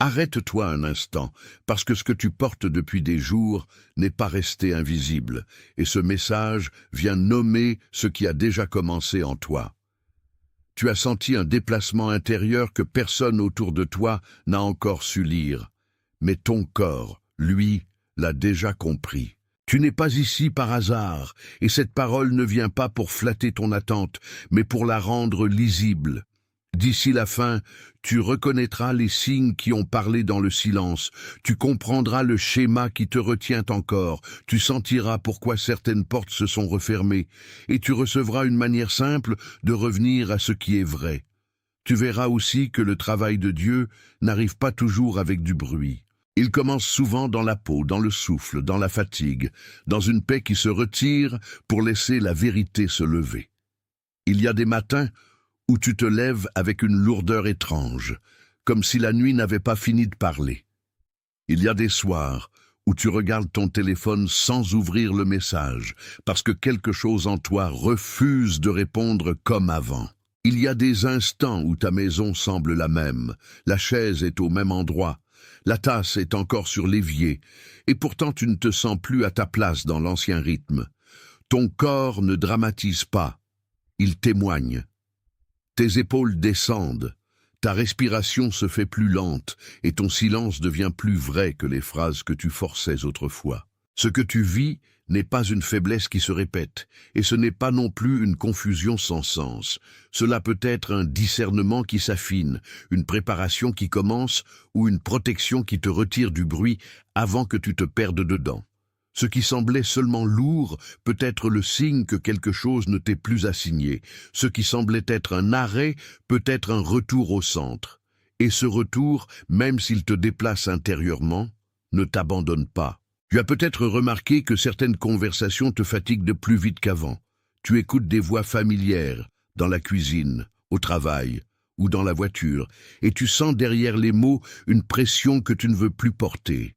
Arrête-toi un instant, parce que ce que tu portes depuis des jours n'est pas resté invisible, et ce message vient nommer ce qui a déjà commencé en toi. Tu as senti un déplacement intérieur que personne autour de toi n'a encore su lire, mais ton corps, lui, l'a déjà compris. Tu n'es pas ici par hasard, et cette parole ne vient pas pour flatter ton attente, mais pour la rendre lisible. D'ici la fin, tu reconnaîtras les signes qui ont parlé dans le silence, tu comprendras le schéma qui te retient encore, tu sentiras pourquoi certaines portes se sont refermées, et tu recevras une manière simple de revenir à ce qui est vrai. Tu verras aussi que le travail de Dieu n'arrive pas toujours avec du bruit. Il commence souvent dans la peau, dans le souffle, dans la fatigue, dans une paix qui se retire pour laisser la vérité se lever. Il y a des matins où tu te lèves avec une lourdeur étrange, comme si la nuit n'avait pas fini de parler. Il y a des soirs où tu regardes ton téléphone sans ouvrir le message, parce que quelque chose en toi refuse de répondre comme avant. Il y a des instants où ta maison semble la même, la chaise est au même endroit, la tasse est encore sur l'évier, et pourtant tu ne te sens plus à ta place dans l'ancien rythme. Ton corps ne dramatise pas, il témoigne. Tes épaules descendent, ta respiration se fait plus lente et ton silence devient plus vrai que les phrases que tu forçais autrefois. Ce que tu vis n'est pas une faiblesse qui se répète, et ce n'est pas non plus une confusion sans sens. Cela peut être un discernement qui s'affine, une préparation qui commence ou une protection qui te retire du bruit avant que tu te perdes dedans. Ce qui semblait seulement lourd peut être le signe que quelque chose ne t'est plus assigné. Ce qui semblait être un arrêt peut être un retour au centre. Et ce retour, même s'il te déplace intérieurement, ne t'abandonne pas. Tu as peut-être remarqué que certaines conversations te fatiguent de plus vite qu'avant. Tu écoutes des voix familières, dans la cuisine, au travail ou dans la voiture, et tu sens derrière les mots une pression que tu ne veux plus porter.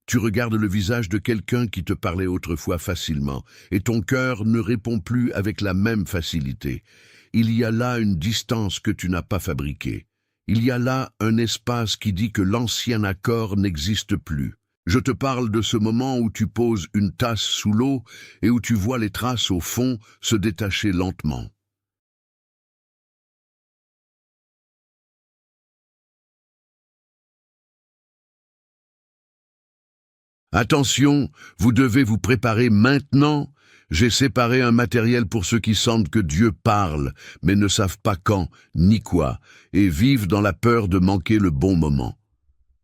Tu regardes le visage de quelqu'un qui te parlait autrefois facilement, et ton cœur ne répond plus avec la même facilité. Il y a là une distance que tu n'as pas fabriquée. Il y a là un espace qui dit que l'ancien accord n'existe plus. Je te parle de ce moment où tu poses une tasse sous l'eau et où tu vois les traces au fond se détacher lentement. Attention, vous devez vous préparer maintenant. J'ai séparé un matériel pour ceux qui sentent que Dieu parle, mais ne savent pas quand ni quoi, et vivent dans la peur de manquer le bon moment.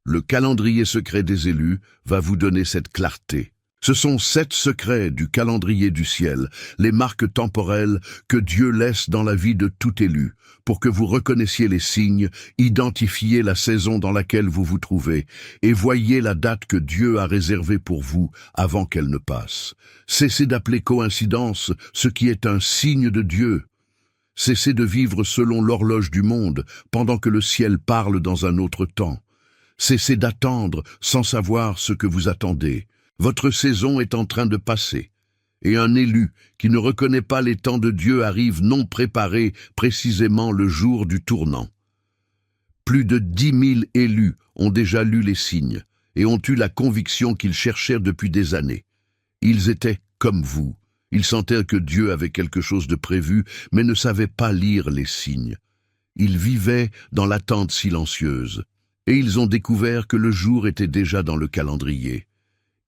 Le calendrier secret des élus va vous donner cette clarté. Ce sont 7 secrets du calendrier du ciel, les marques temporelles que Dieu laisse dans la vie de tout élu, pour que vous reconnaissiez les signes, identifiez la saison dans laquelle vous vous trouvez, et voyez la date que Dieu a réservée pour vous avant qu'elle ne passe. Cessez d'appeler coïncidence ce qui est un signe de Dieu. Cessez de vivre selon l'horloge du monde, pendant que le ciel parle dans un autre temps. Cessez d'attendre sans savoir ce que vous attendez. Votre saison est en train de passer, et un élu qui ne reconnaît pas les temps de Dieu arrive non préparé précisément le jour du tournant. Plus de 10 000 élus ont déjà lu les signes et ont eu la conviction qu'ils cherchaient depuis des années. Ils étaient comme vous. Ils sentaient que Dieu avait quelque chose de prévu, mais ne savaient pas lire les signes. Ils vivaient dans l'attente silencieuse, et ils ont découvert que le jour était déjà dans le calendrier.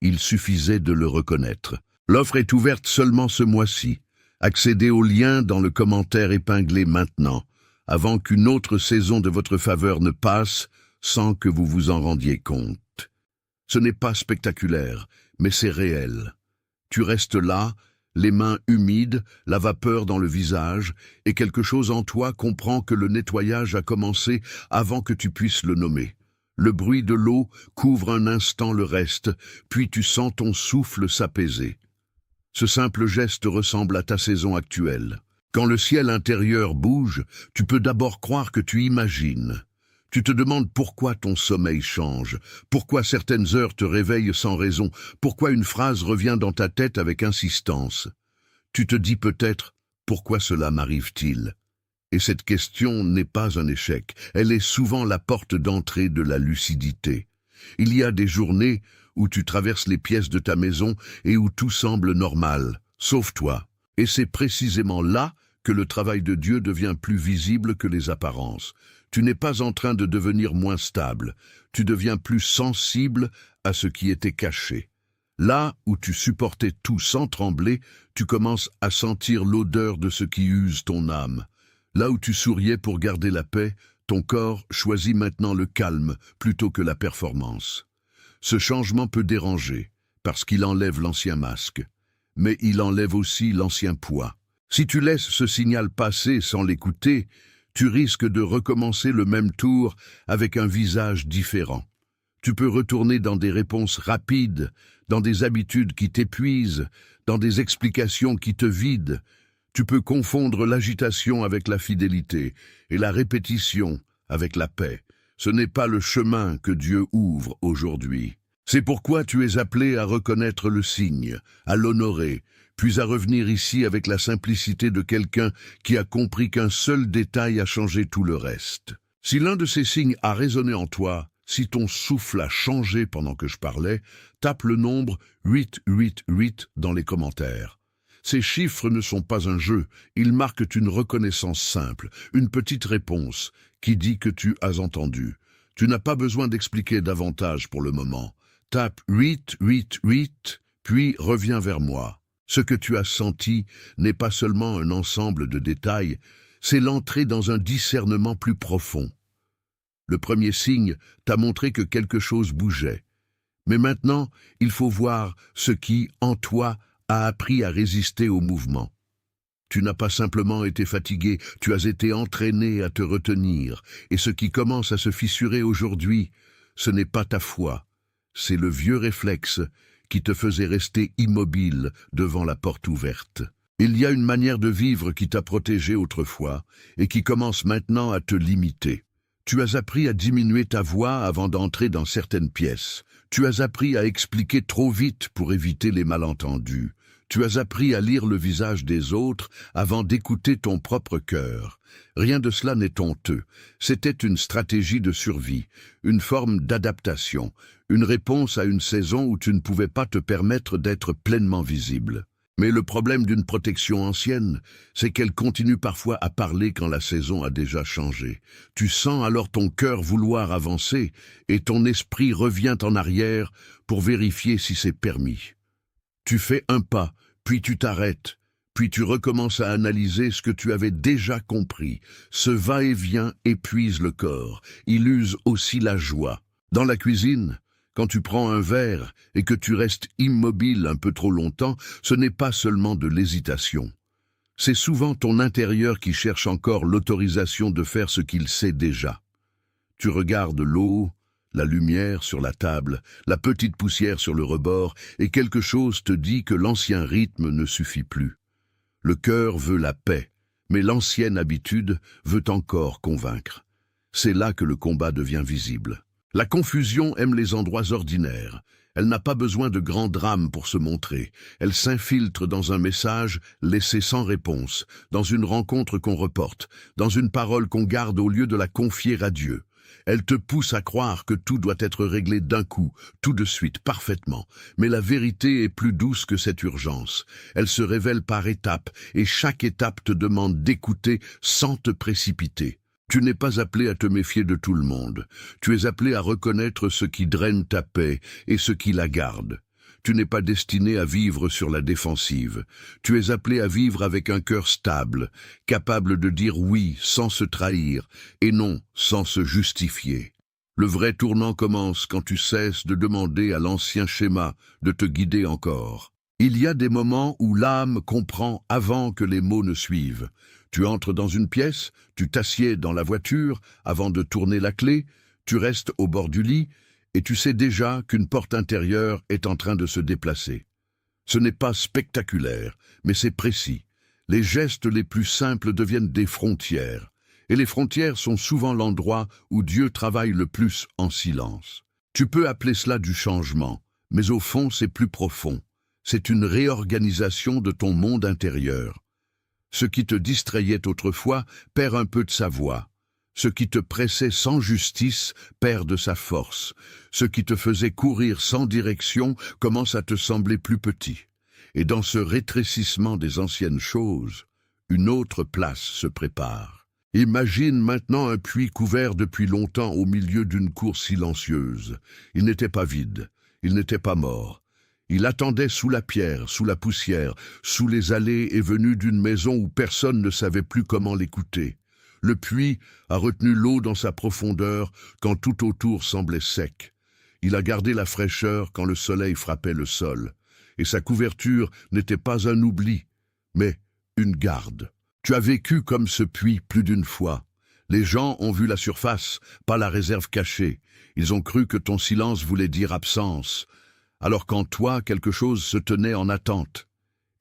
Il suffisait de le reconnaître. L'offre est ouverte seulement ce mois-ci. Accédez au lien dans le commentaire épinglé maintenant, avant qu'une autre saison de votre faveur ne passe sans que vous vous en rendiez compte. Ce n'est pas spectaculaire, mais c'est réel. Tu restes là, les mains humides, la vapeur dans le visage, et quelque chose en toi comprend que le nettoyage a commencé avant que tu puisses le nommer. Le bruit de l'eau couvre un instant le reste, puis tu sens ton souffle s'apaiser. Ce simple geste ressemble à ta saison actuelle. Quand le ciel intérieur bouge, tu peux d'abord croire que tu imagines. Tu te demandes pourquoi ton sommeil change, pourquoi certaines heures te réveillent sans raison, pourquoi une phrase revient dans ta tête avec insistance. Tu te dis peut-être « Pourquoi cela m'arrive-t-il » Et cette question n'est pas un échec, elle est souvent la porte d'entrée de la lucidité. Il y a des journées où tu traverses les pièces de ta maison et où tout semble normal, sauf toi. Et c'est précisément là que le travail de Dieu devient plus visible que les apparences. Tu n'es pas en train de devenir moins stable, tu deviens plus sensible à ce qui était caché. Là où tu supportais tout sans trembler, tu commences à sentir l'odeur de ce qui use ton âme. Là où tu souriais pour garder la paix, ton corps choisit maintenant le calme plutôt que la performance. Ce changement peut déranger, parce qu'il enlève l'ancien masque, mais il enlève aussi l'ancien poids. Si tu laisses ce signal passer sans l'écouter, tu risques de recommencer le même tour avec un visage différent. Tu peux retourner dans des réponses rapides, dans des habitudes qui t'épuisent, dans des explications qui te vident. Tu peux confondre l'agitation avec la fidélité et la répétition avec la paix. Ce n'est pas le chemin que Dieu ouvre aujourd'hui. C'est pourquoi tu es appelé à reconnaître le signe, à l'honorer, puis à revenir ici avec la simplicité de quelqu'un qui a compris qu'un seul détail a changé tout le reste. Si l'un de ces signes a résonné en toi, si ton souffle a changé pendant que je parlais, tape le nombre 888 dans les commentaires. Ces chiffres ne sont pas un jeu, ils marquent une reconnaissance simple, une petite réponse qui dit que tu as entendu. Tu n'as pas besoin d'expliquer davantage pour le moment. Tape 888, puis reviens vers moi. Ce que tu as senti n'est pas seulement un ensemble de détails, c'est l'entrée dans un discernement plus profond. Le premier signe t'a montré que quelque chose bougeait. Mais maintenant, il faut voir ce qui, en toi, a appris à résister au mouvement. Tu n'as pas simplement été fatigué, tu as été entraîné à te retenir, et ce qui commence à se fissurer aujourd'hui, ce n'est pas ta foi, c'est le vieux réflexe qui te faisait rester immobile devant la porte ouverte. Il y a une manière de vivre qui t'a protégé autrefois, et qui commence maintenant à te limiter. Tu as appris à diminuer ta voix avant d'entrer dans certaines pièces. Tu as appris à expliquer trop vite pour éviter les malentendus. Tu as appris à lire le visage des autres avant d'écouter ton propre cœur. Rien de cela n'est honteux. C'était une stratégie de survie, une forme d'adaptation, une réponse à une saison où tu ne pouvais pas te permettre d'être pleinement visible. Mais le problème d'une protection ancienne, c'est qu'elle continue parfois à parler quand la saison a déjà changé. Tu sens alors ton cœur vouloir avancer et ton esprit revient en arrière pour vérifier si c'est permis. Tu fais un pas, puis tu t'arrêtes, puis tu recommences à analyser ce que tu avais déjà compris. Ce va-et-vient épuise le corps, il use aussi la joie. Dans la cuisine, quand tu prends un verre et que tu restes immobile un peu trop longtemps, ce n'est pas seulement de l'hésitation. C'est souvent ton intérieur qui cherche encore l'autorisation de faire ce qu'il sait déjà. Tu regardes l'eau, la lumière sur la table, la petite poussière sur le rebord, et quelque chose te dit que l'ancien rythme ne suffit plus. Le cœur veut la paix, mais l'ancienne habitude veut encore convaincre. C'est là que le combat devient visible. La confusion aime les endroits ordinaires. Elle n'a pas besoin de grands drames pour se montrer. Elle s'infiltre dans un message laissé sans réponse, dans une rencontre qu'on reporte, dans une parole qu'on garde au lieu de la confier à Dieu. Elle te pousse à croire que tout doit être réglé d'un coup, tout de suite, parfaitement. Mais la vérité est plus douce que cette urgence. Elle se révèle par étapes, et chaque étape te demande d'écouter sans te précipiter. Tu n'es pas appelé à te méfier de tout le monde. Tu es appelé à reconnaître ce qui draine ta paix et ce qui la garde. Tu n'es pas destiné à vivre sur la défensive. Tu es appelé à vivre avec un cœur stable, capable de dire oui sans se trahir et non sans se justifier. Le vrai tournant commence quand tu cesses de demander à l'ancien schéma de te guider encore. Il y a des moments où l'âme comprend avant que les mots ne suivent. Tu entres dans une pièce, tu t'assieds dans la voiture avant de tourner la clé, tu restes au bord du lit et tu sais déjà qu'une porte intérieure est en train de se déplacer. Ce n'est pas spectaculaire, mais c'est précis. Les gestes les plus simples deviennent des frontières, et les frontières sont souvent l'endroit où Dieu travaille le plus en silence. Tu peux appeler cela du changement, mais au fond c'est plus profond. C'est une réorganisation de ton monde intérieur. Ce qui te distrayait autrefois perd un peu de sa voix. Ce qui te pressait sans justice perd de sa force. Ce qui te faisait courir sans direction commence à te sembler plus petit. Et dans ce rétrécissement des anciennes choses, une autre place se prépare. Imagine maintenant un puits couvert depuis longtemps au milieu d'une cour silencieuse. Il n'était pas vide, il n'était pas mort. Il attendait sous la pierre, sous la poussière, sous les allées et venues d'une maison où personne ne savait plus comment l'écouter. Le puits a retenu l'eau dans sa profondeur quand tout autour semblait sec. Il a gardé la fraîcheur quand le soleil frappait le sol. Et sa couverture n'était pas un oubli, mais une garde. Tu as vécu comme ce puits plus d'une fois. Les gens ont vu la surface, pas la réserve cachée. Ils ont cru que ton silence voulait dire absence, alors qu'en toi, quelque chose se tenait en attente.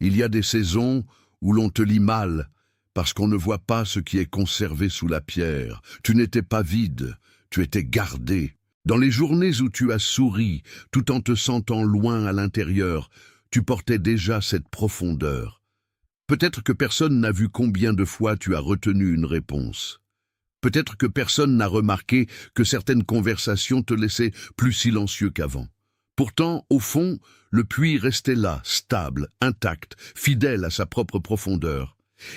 Il y a des saisons où l'on te lit mal, parce qu'on ne voit pas ce qui est conservé sous la pierre. Tu n'étais pas vide, tu étais gardé. Dans les journées où tu as souri, tout en te sentant loin à l'intérieur, tu portais déjà cette profondeur. Peut-être que personne n'a vu combien de fois tu as retenu une réponse. Peut-être que personne n'a remarqué que certaines conversations te laissaient plus silencieux qu'avant. Pourtant, au fond, le puits restait là, stable, intact, fidèle à sa propre profondeur.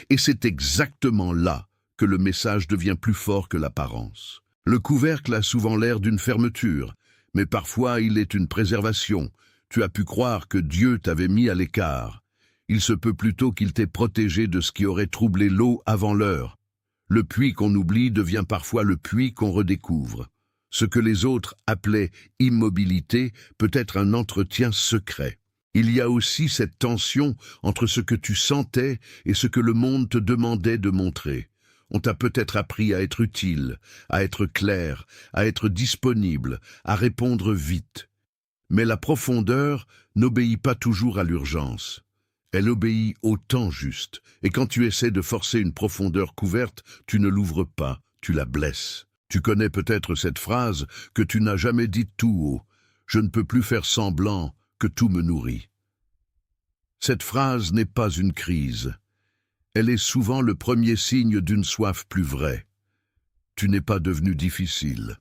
Et c'est exactement là que le message devient plus fort que l'apparence. Le couvercle a souvent l'air d'une fermeture, mais parfois il est une préservation. Tu as pu croire que Dieu t'avait mis à l'écart. Il se peut plutôt qu'il t'ait protégé de ce qui aurait troublé l'eau avant l'heure. Le puits qu'on oublie devient parfois le puits qu'on redécouvre. Ce que les autres appelaient immobilité peut être un entretien secret. Il y a aussi cette tension entre ce que tu sentais et ce que le monde te demandait de montrer. On t'a peut-être appris à être utile, à être clair, à être disponible, à répondre vite. Mais la profondeur n'obéit pas toujours à l'urgence. Elle obéit au temps juste, et quand tu essaies de forcer une profondeur couverte, tu ne l'ouvres pas, tu la blesses. Tu connais peut-être cette phrase que tu n'as jamais dite tout haut. « Je ne peux plus faire semblant que tout me nourrit ». Cette phrase n'est pas une crise. Elle est souvent le premier signe d'une soif plus vraie. Tu n'es pas devenu difficile.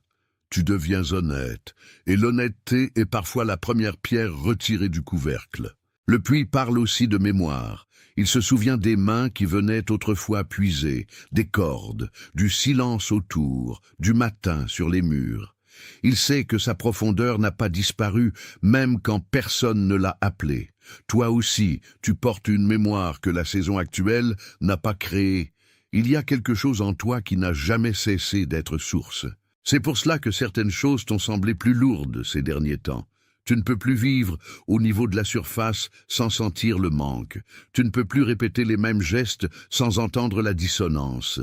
Tu deviens honnête, et l'honnêteté est parfois la première pierre retirée du couvercle. Le puits parle aussi de mémoire. Il se souvient des mains qui venaient autrefois puiser, des cordes, du silence autour, du matin sur les murs. Il sait que sa profondeur n'a pas disparu, même quand personne ne l'a appelé. Toi aussi, tu portes une mémoire que la saison actuelle n'a pas créée. Il y a quelque chose en toi qui n'a jamais cessé d'être source. C'est pour cela que certaines choses t'ont semblé plus lourdes ces derniers temps. Tu ne peux plus vivre au niveau de la surface sans sentir le manque. Tu ne peux plus répéter les mêmes gestes sans entendre la dissonance.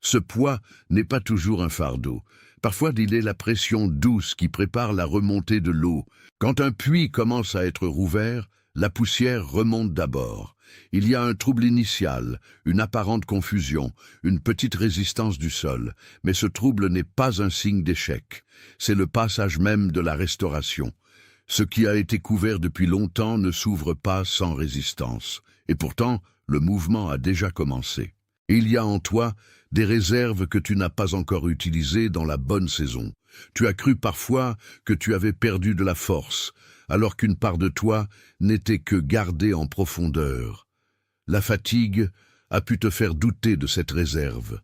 Ce poids n'est pas toujours un fardeau. Parfois, il est la pression douce qui prépare la remontée de l'eau. Quand un puits commence à être rouvert, la poussière remonte d'abord. Il y a un trouble initial, une apparente confusion, une petite résistance du sol. Mais ce trouble n'est pas un signe d'échec. C'est le passage même de la restauration. Ce qui a été couvert depuis longtemps ne s'ouvre pas sans résistance. Et pourtant, le mouvement a déjà commencé. Il y a en toi des réserves que tu n'as pas encore utilisées dans la bonne saison. Tu as cru parfois que tu avais perdu de la force, alors qu'une part de toi n'était que gardée en profondeur. La fatigue a pu te faire douter de cette réserve.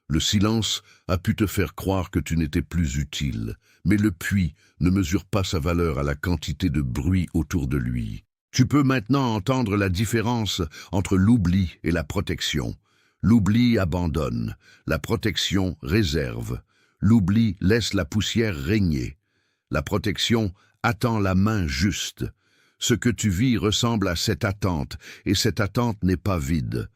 Le silence a pu te faire croire que tu n'étais plus utile, mais le puits ne mesure pas sa valeur à la quantité de bruit autour de lui. Tu peux maintenant entendre la différence entre l'oubli et la protection. L'oubli abandonne, la protection réserve. L'oubli laisse la poussière régner. La protection attend la main juste. Ce que tu vis ressemble à cette attente, et cette attente n'est pas vide.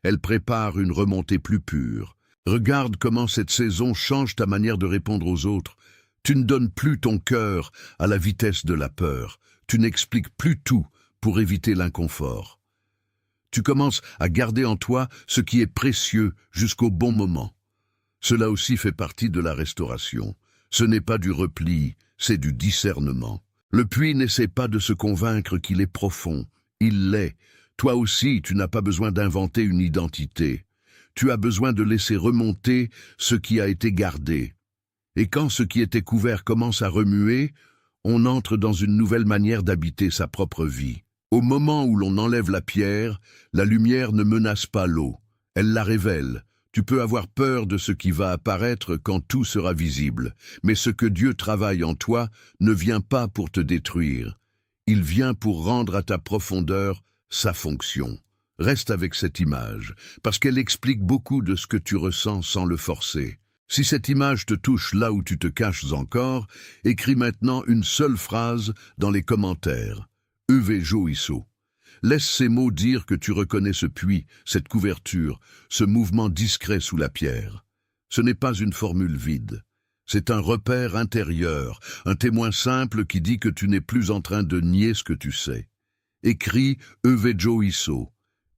Elle prépare une remontée plus pure. Regarde comment cette saison change ta manière de répondre aux autres. Tu ne donnes plus ton cœur à la vitesse de la peur. Tu n'expliques plus tout pour éviter l'inconfort. Tu commences à garder en toi ce qui est précieux jusqu'au bon moment. Cela aussi fait partie de la restauration. Ce n'est pas du repli, c'est du discernement. Le puits n'essaie pas de se convaincre qu'il est profond. Il l'est. Toi aussi, tu n'as pas besoin d'inventer une identité. Tu as besoin de laisser remonter ce qui a été gardé. Et quand ce qui était couvert commence à remuer, on entre dans une nouvelle manière d'habiter sa propre vie. Au moment où l'on enlève la pierre, la lumière ne menace pas l'eau. Elle la révèle. Tu peux avoir peur de ce qui va apparaître quand tout sera visible. Mais ce que Dieu travaille en toi ne vient pas pour te détruire. Il vient pour rendre à ta profondeur sa fonction. Reste avec cette image, parce qu'elle explique beaucoup de ce que tu ressens sans le forcer. Si cette image te touche là où tu te caches encore, écris maintenant une seule phrase dans les commentaires. Euve Joïsso. Laisse ces mots dire que tu reconnais ce puits, cette couverture, ce mouvement discret sous la pierre. Ce n'est pas une formule vide. C'est un repère intérieur, un témoin simple qui dit que tu n'es plus en train de nier ce que tu sais. Écris Euve Joïsso,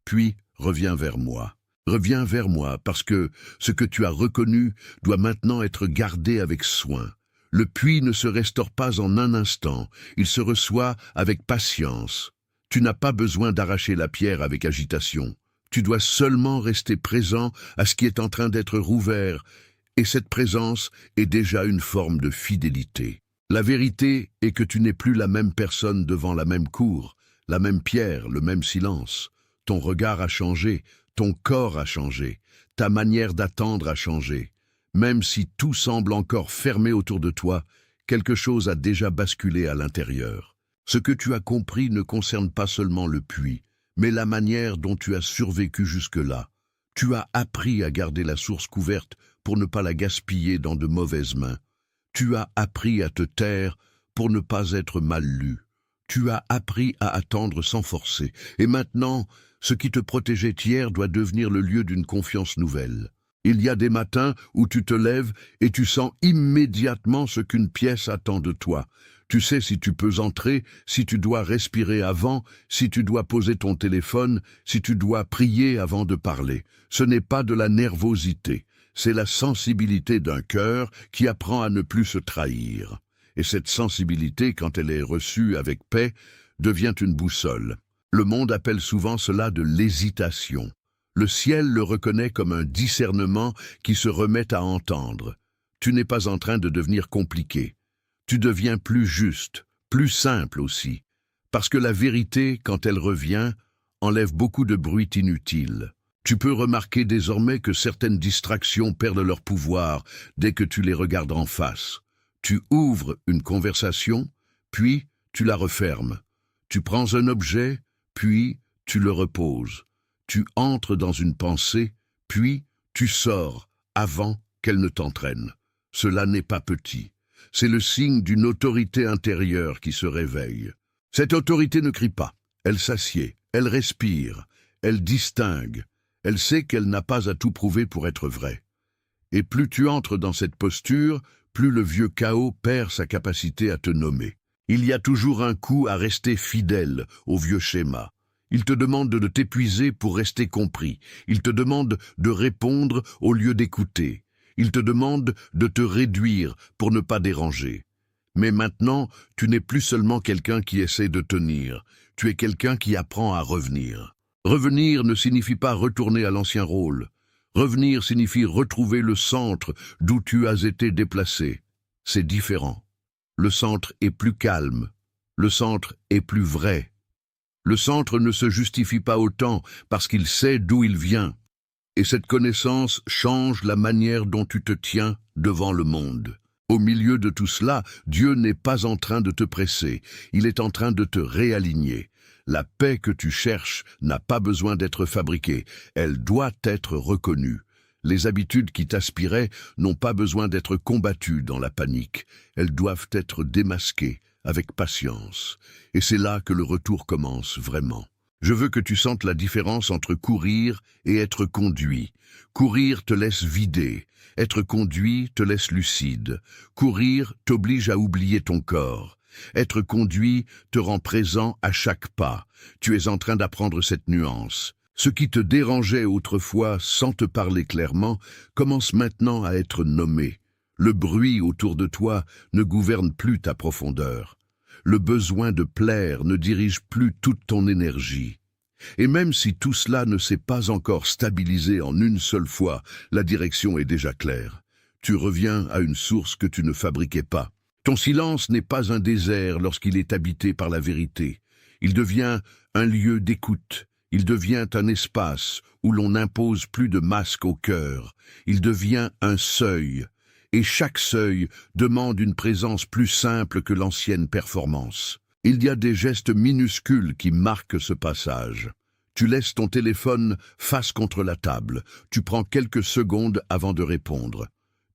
puis reviens vers moi. Reviens vers moi parce que ce que tu as reconnu doit maintenant être gardé avec soin. Le puits ne se restaure pas en un instant, il se reçoit avec patience. Tu n'as pas besoin d'arracher la pierre avec agitation. Tu dois seulement rester présent à ce qui est en train d'être rouvert, et cette présence est déjà une forme de fidélité. La vérité est que tu n'es plus la même personne devant la même cour, la même pierre, le même silence. Ton regard a changé, ton corps a changé, ta manière d'attendre a changé. Même si tout semble encore fermé autour de toi, quelque chose a déjà basculé à l'intérieur. Ce que tu as compris ne concerne pas seulement le puits, mais la manière dont tu as survécu jusque-là. Tu as appris à garder la source couverte pour ne pas la gaspiller dans de mauvaises mains. Tu as appris à te taire pour ne pas être mal lu. Tu as appris à attendre sans forcer. Et maintenant, ce qui te protégeait hier doit devenir le lieu d'une confiance nouvelle. Il y a des matins où tu te lèves et tu sens immédiatement ce qu'une pièce attend de toi. Tu sais si tu peux entrer, si tu dois respirer avant, si tu dois poser ton téléphone, si tu dois prier avant de parler. Ce n'est pas de la nervosité, c'est la sensibilité d'un cœur qui apprend à ne plus se trahir. Et cette sensibilité, quand elle est reçue avec paix, devient une boussole. Le monde appelle souvent cela de l'hésitation. Le ciel le reconnaît comme un discernement qui se remet à entendre. Tu n'es pas en train de devenir compliqué. Tu deviens plus juste, plus simple aussi. Parce que la vérité, quand elle revient, enlève beaucoup de bruit inutile. Tu peux remarquer désormais que certaines distractions perdent leur pouvoir dès que tu les regardes en face. Tu ouvres une conversation, puis tu la refermes. Tu prends un objet, puis tu le reposes. Tu entres dans une pensée, puis tu sors avant qu'elle ne t'entraîne. Cela n'est pas petit. C'est le signe d'une autorité intérieure qui se réveille. Cette autorité ne crie pas. Elle s'assied, elle respire, elle distingue. Elle sait qu'elle n'a pas à tout prouver pour être vraie. Et plus tu entres dans cette posture, plus le vieux chaos perd sa capacité à te nommer. Il y a toujours un coup à rester fidèle au vieux schéma. Il te demande de t'épuiser pour rester compris. Il te demande de répondre au lieu d'écouter. Il te demande de te réduire pour ne pas déranger. Mais maintenant, tu n'es plus seulement quelqu'un qui essaie de tenir. Tu es quelqu'un qui apprend à revenir. Revenir ne signifie pas retourner à l'ancien rôle. Revenir signifie retrouver le centre d'où tu as été déplacé. C'est différent. Le centre est plus calme. Le centre est plus vrai. Le centre ne se justifie pas autant parce qu'il sait d'où il vient. Et cette connaissance change la manière dont tu te tiens devant le monde. Au milieu de tout cela, Dieu n'est pas en train de te presser, il est en train de te réaligner. La paix que tu cherches n'a pas besoin d'être fabriquée, elle doit être reconnue. Les habitudes qui t'aspiraient n'ont pas besoin d'être combattues dans la panique, elles doivent être démasquées avec patience. Et c'est là que le retour commence vraiment. Je veux que tu sentes la différence entre courir et être conduit. Courir te laisse vider, être conduit te laisse lucide. Courir t'oblige à oublier ton corps. Être conduit te rend présent à chaque pas. Tu es en train d'apprendre cette nuance. Ce qui te dérangeait autrefois sans te parler clairement commence maintenant à être nommé. Le bruit autour de toi ne gouverne plus ta profondeur. Le besoin de plaire ne dirige plus toute ton énergie. Et même si tout cela ne s'est pas encore stabilisé en une seule fois, la direction est déjà claire. Tu reviens à une source que tu ne fabriquais pas. Ton silence n'est pas un désert lorsqu'il est habité par la vérité. Il devient un lieu d'écoute. Il devient un espace où l'on n'impose plus de masque au cœur. Il devient un seuil. Et chaque seuil demande une présence plus simple que l'ancienne performance. Il y a des gestes minuscules qui marquent ce passage. Tu laisses ton téléphone face contre la table. Tu prends quelques secondes avant de répondre.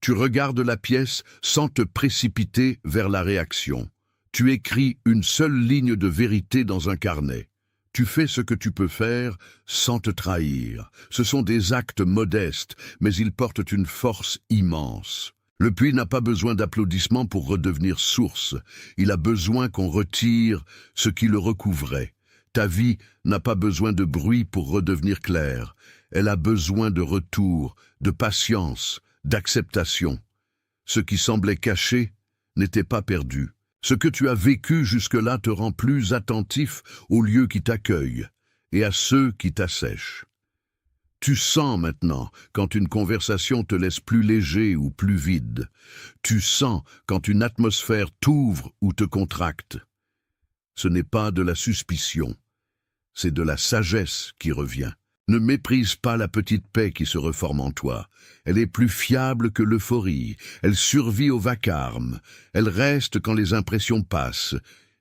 Tu regardes la pièce sans te précipiter vers la réaction. Tu écris une seule ligne de vérité dans un carnet. Tu fais ce que tu peux faire sans te trahir. Ce sont des actes modestes, mais ils portent une force immense. Le puits n'a pas besoin d'applaudissements pour redevenir source. Il a besoin qu'on retire ce qui le recouvrait. Ta vie n'a pas besoin de bruit pour redevenir claire. Elle a besoin de retour, de patience, d'acceptation. Ce qui semblait caché n'était pas perdu. Ce que tu as vécu jusque-là te rend plus attentif aux lieux qui t'accueillent et à ceux qui t'assèchent. Tu sens maintenant quand une conversation te laisse plus léger ou plus vide. Tu sens quand une atmosphère t'ouvre ou te contracte. Ce n'est pas de la suspicion, c'est de la sagesse qui revient. Ne méprise pas la petite paix qui se reforme en toi. Elle est plus fiable que l'euphorie. Elle survit au vacarme. Elle reste quand les impressions passent.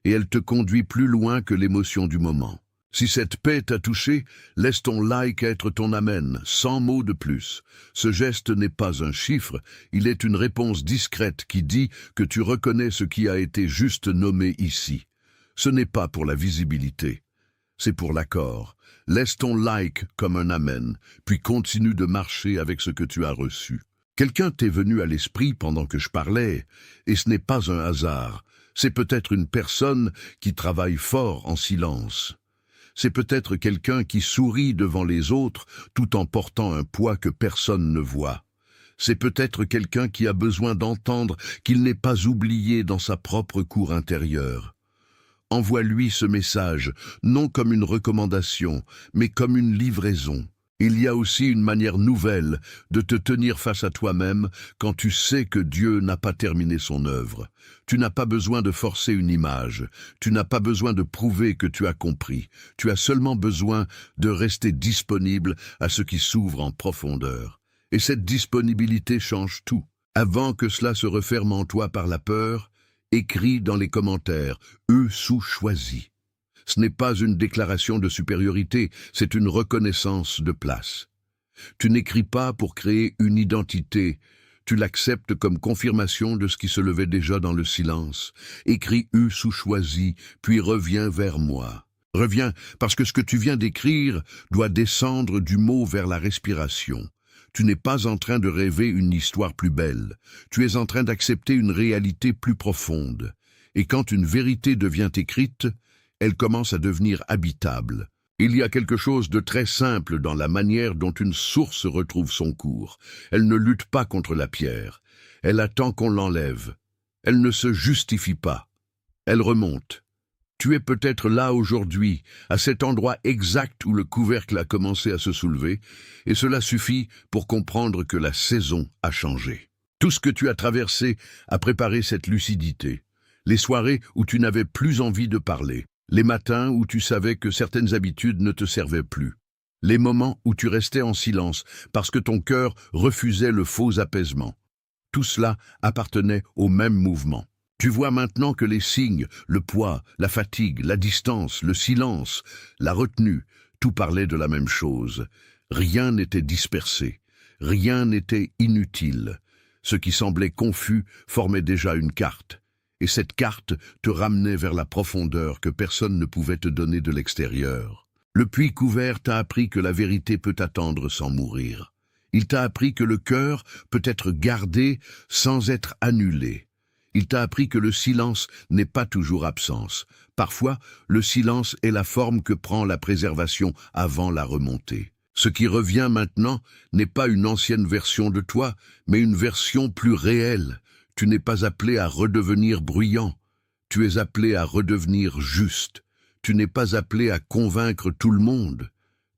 Et elle te conduit plus loin que l'émotion du moment. Si cette paix t'a touché, laisse ton like être ton amen, sans mots de plus. Ce geste n'est pas un chiffre, il est une réponse discrète qui dit que tu reconnais ce qui a été juste nommé ici. Ce n'est pas pour la visibilité, c'est pour l'accord. Laisse ton like comme un amen, puis continue de marcher avec ce que tu as reçu. Quelqu'un t'est venu à l'esprit pendant que je parlais, et ce n'est pas un hasard. C'est peut-être une personne qui travaille fort en silence. C'est peut-être quelqu'un qui sourit devant les autres tout en portant un poids que personne ne voit. C'est peut-être quelqu'un qui a besoin d'entendre qu'il n'est pas oublié dans sa propre cour intérieure. Envoie-lui ce message, non comme une recommandation, mais comme une livraison. Il y a aussi une manière nouvelle de te tenir face à toi-même quand tu sais que Dieu n'a pas terminé son œuvre. Tu n'as pas besoin de forcer une image, tu n'as pas besoin de prouver que tu as compris. Tu as seulement besoin de rester disponible à ce qui s'ouvre en profondeur. Et cette disponibilité change tout. Avant que cela se referme en toi par la peur, écris dans les commentaires « Eux sous choisis ». Ce n'est pas une déclaration de supériorité, c'est une reconnaissance de place. Tu n'écris pas pour créer une identité, tu l'acceptes comme confirmation de ce qui se levait déjà dans le silence. Écris « Eux sous choisis », puis reviens vers moi. Reviens, parce que ce que tu viens d'écrire doit descendre du mot vers la respiration. Tu n'es pas en train de rêver une histoire plus belle. Tu es en train d'accepter une réalité plus profonde. Et quand une vérité devient écrite, elle commence à devenir habitable. Il y a quelque chose de très simple dans la manière dont une source retrouve son cours. Elle ne lutte pas contre la pierre. Elle attend qu'on l'enlève. Elle ne se justifie pas. Elle remonte. Tu es peut-être là aujourd'hui, à cet endroit exact où le couvercle a commencé à se soulever, et cela suffit pour comprendre que la saison a changé. Tout ce que tu as traversé a préparé cette lucidité. Les soirées où tu n'avais plus envie de parler, les matins où tu savais que certaines habitudes ne te servaient plus, les moments où tu restais en silence parce que ton cœur refusait le faux apaisement. Tout cela appartenait au même mouvement. Tu vois maintenant que les signes, le poids, la fatigue, la distance, le silence, la retenue, tout parlait de la même chose. Rien n'était dispersé, rien n'était inutile. Ce qui semblait confus formait déjà une carte. Et cette carte te ramenait vers la profondeur que personne ne pouvait te donner de l'extérieur. Le puits couvert t'a appris que la vérité peut attendre sans mourir. Il t'a appris que le cœur peut être gardé sans être annulé. Il t'a appris que le silence n'est pas toujours absence. Parfois, le silence est la forme que prend la préservation avant la remontée. Ce qui revient maintenant n'est pas une ancienne version de toi, mais une version plus réelle. Tu n'es pas appelé à redevenir bruyant, tu es appelé à redevenir juste. Tu n'es pas appelé à convaincre tout le monde.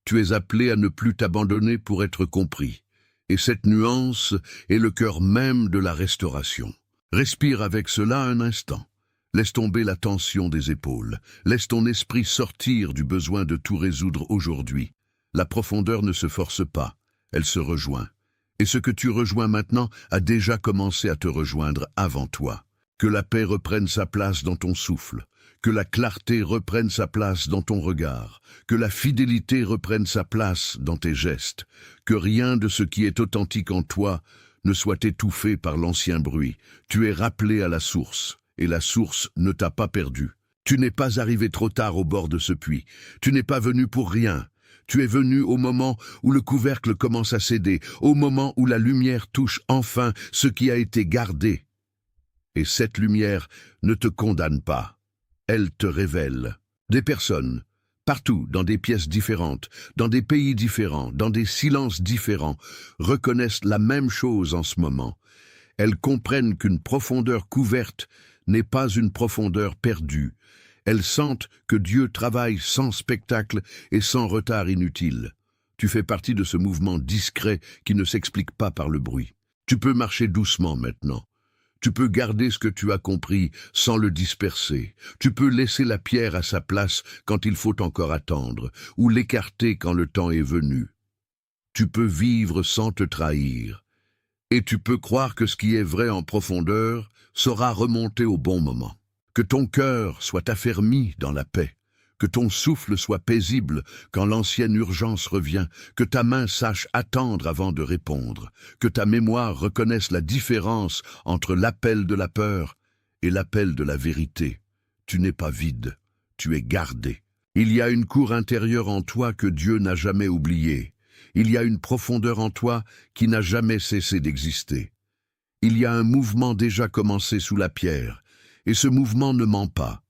Tu es appelé à ne plus t'abandonner pour être compris. Et cette nuance est le cœur même de la restauration. Respire avec cela un instant. Laisse tomber la tension des épaules. Laisse ton esprit sortir du besoin de tout résoudre aujourd'hui. La profondeur ne se force pas, elle se rejoint. Et ce que tu rejoins maintenant a déjà commencé à te rejoindre avant toi. Que la paix reprenne sa place dans ton souffle. Que la clarté reprenne sa place dans ton regard. Que la fidélité reprenne sa place dans tes gestes. Que rien de ce qui est authentique en toi ne soit étouffé par l'ancien bruit. Tu es rappelé à la source. Et la source ne t'a pas perdu. Tu n'es pas arrivé trop tard au bord de ce puits. Tu n'es pas venu pour rien. Tu es venu au moment où le couvercle commence à céder, au moment où la lumière touche enfin ce qui a été gardé. Et cette lumière ne te condamne pas. Elle te révèle. Des personnes, partout, dans des pièces différentes, dans des pays différents, dans des silences différents, reconnaissent la même chose en ce moment. Elles comprennent qu'une profondeur couverte n'est pas une profondeur perdue. Elles sentent que Dieu travaille sans spectacle et sans retard inutile. Tu fais partie de ce mouvement discret qui ne s'explique pas par le bruit. Tu peux marcher doucement maintenant. Tu peux garder ce que tu as compris sans le disperser. Tu peux laisser la pierre à sa place quand il faut encore attendre, ou l'écarter quand le temps est venu. Tu peux vivre sans te trahir. Et tu peux croire que ce qui est vrai en profondeur saura remonter au bon moment. Que ton cœur soit affermi dans la paix, que ton souffle soit paisible quand l'ancienne urgence revient, que ta main sache attendre avant de répondre, que ta mémoire reconnaisse la différence entre l'appel de la peur et l'appel de la vérité. Tu n'es pas vide, tu es gardé. Il y a une cour intérieure en toi que Dieu n'a jamais oubliée. Il y a une profondeur en toi qui n'a jamais cessé d'exister. Il y a un mouvement déjà commencé sous la pierre, et ce mouvement ne ment pas.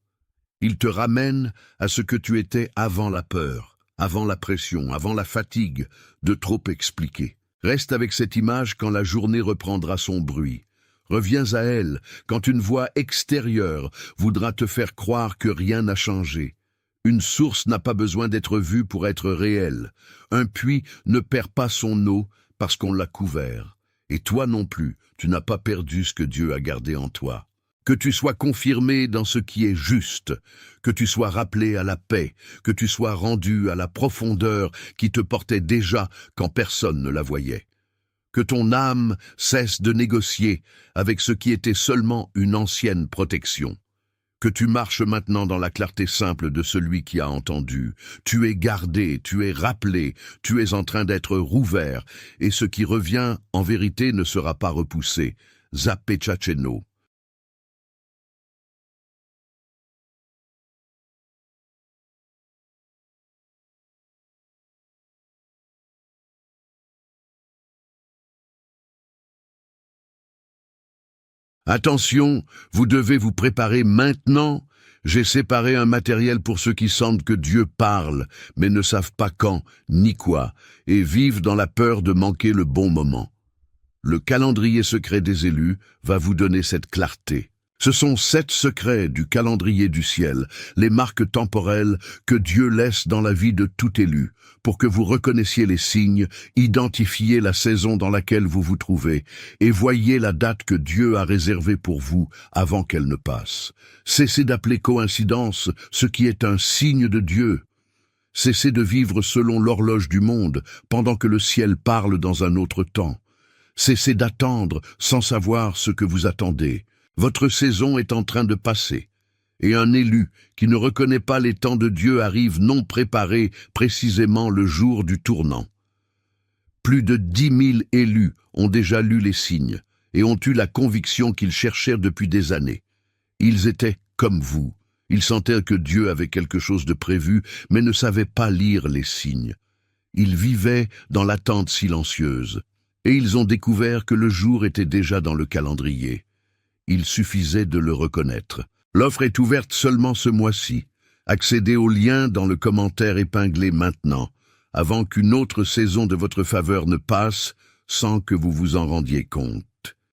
Il te ramène à ce que tu étais avant la peur, avant la pression, avant la fatigue de trop expliquer. Reste avec cette image quand la journée reprendra son bruit. Reviens à elle quand une voix extérieure voudra te faire croire que rien n'a changé. Une source n'a pas besoin d'être vue pour être réelle. Un puits ne perd pas son eau parce qu'on l'a couvert. Et toi non plus, tu n'as pas perdu ce que Dieu a gardé en toi. Que tu sois confirmé dans ce qui est juste, que tu sois rappelé à la paix, que tu sois rendu à la profondeur qui te portait déjà quand personne ne la voyait. Que ton âme cesse de négocier avec ce qui était seulement une ancienne protection. Que tu marches maintenant dans la clarté simple de celui qui a entendu. Tu es gardé, tu es rappelé, tu es en train d'être rouvert, et ce qui revient, en vérité, ne sera pas repoussé. Zapechacheno. Attention, vous devez vous préparer maintenant. J'ai séparé un matériel pour ceux qui sentent que Dieu parle, mais ne savent pas quand, ni quoi, et vivent dans la peur de manquer le bon moment. Le calendrier secret des élus va vous donner cette clarté. Ce sont 7 secrets du calendrier du ciel, les marques temporelles que Dieu laisse dans la vie de tout élu, pour que vous reconnaissiez les signes, identifiez la saison dans laquelle vous vous trouvez, et voyez la date que Dieu a réservée pour vous avant qu'elle ne passe. Cessez d'appeler coïncidence ce qui est un signe de Dieu. Cessez de vivre selon l'horloge du monde, pendant que le ciel parle dans un autre temps. Cessez d'attendre sans savoir ce que vous attendez. Votre saison est en train de passer, et un élu qui ne reconnaît pas les temps de Dieu arrive non préparé précisément le jour du tournant. Plus de 10 000 élus ont déjà lu les signes et ont eu la conviction qu'ils cherchèrent depuis des années. Ils étaient comme vous. Ils sentaient que Dieu avait quelque chose de prévu, mais ne savaient pas lire les signes. Ils vivaient dans l'attente silencieuse, et ils ont découvert que le jour était déjà dans le calendrier. Il suffisait de le reconnaître. L'offre est ouverte seulement ce mois-ci. Accédez au lien dans le commentaire épinglé maintenant, avant qu'une autre saison de votre faveur ne passe sans que vous vous en rendiez compte.